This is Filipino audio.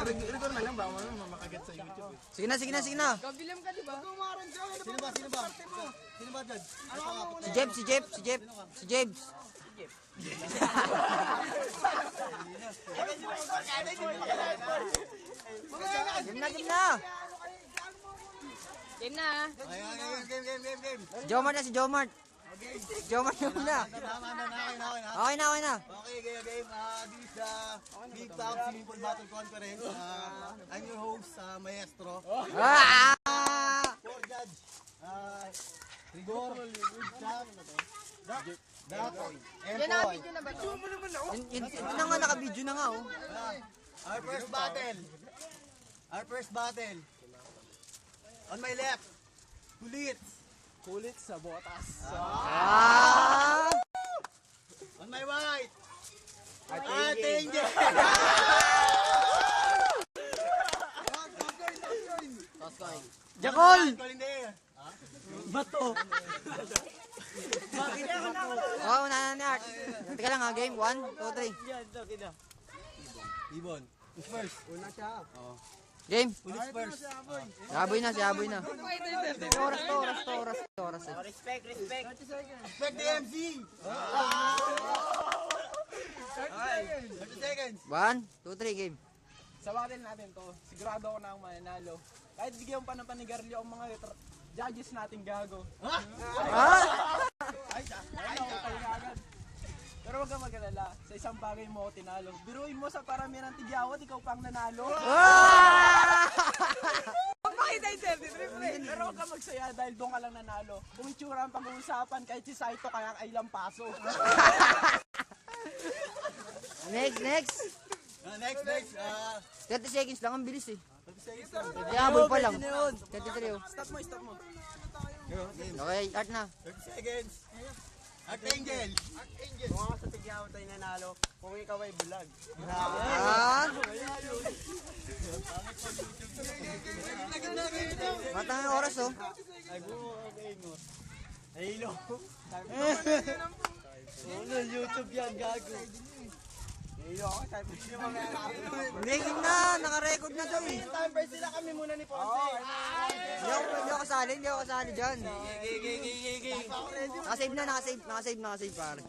Record na lang ba? Makagat sa YouTube. Sige na, sige na, sige na. Kabilam ka, di ba? Sino ba? Sino ba dyan? Si Jebs, si Jebs, si Jebs. Si Jebs. Game na, game na. Game na. Game. Si Jomart na, si Jomart. Jomart yun na. Tama na, Okay na, okay na. Okay, game. This is the Big Top Swimming Pool Battle Conference. I'm your host, Maestro. Ah! For judge, Rigor, Dak, and Yan na, Poy. video na ba ito? Yun na nga, naka-video na nga, oh. Our first battle. On my left, Kulit sa botas. Ah! on my right, Atingge. Jakol! Bato. Oh, una na ni Art. Teka lang ha, game. 1, 2, 3. Ibon. Who's first? Una siya. Game. Who's first? Si Aboy na, si Aboy na. Oras eh. Respect. Respect the MC. 30 seconds. 1, 2, 3, game. Sa battle natin to, sigurado ako na ang mananalo. Kahit bigyan pa ng panigaryo ang mga judges natin gago. Ah! Pero huwag kang mag-alala, sa isang bagay mo ako tinalo. Biruin mo sa paramihan ng tigyawat, ikaw pang nanalo. Ah! Magpakita yung 33, pre. Pero huwag kang magsaya dahil doon ka lang nanalo. Kung itsura ang pag-uusapan, kahit si Saito kaya ay lampaso. Next. Next. 30 seconds lang, ang bilis eh. 30 seconds lang. Di habol pa lang. 33 oh. Stop mo. Okay, Art na. 30 seconds. Archangel. Kung ako sa tigyawat ay nanalo, kung ikaw ay bulag. Ah! Matang ang oras oh. Ay, mo. Halo. YouTube yan, gago. Iyo ako, sabi niyo mga Game na, naka-record na to eh. Timer sila kami muna ni Ponce. Hindi ako kasali dyan. Nakasave pare.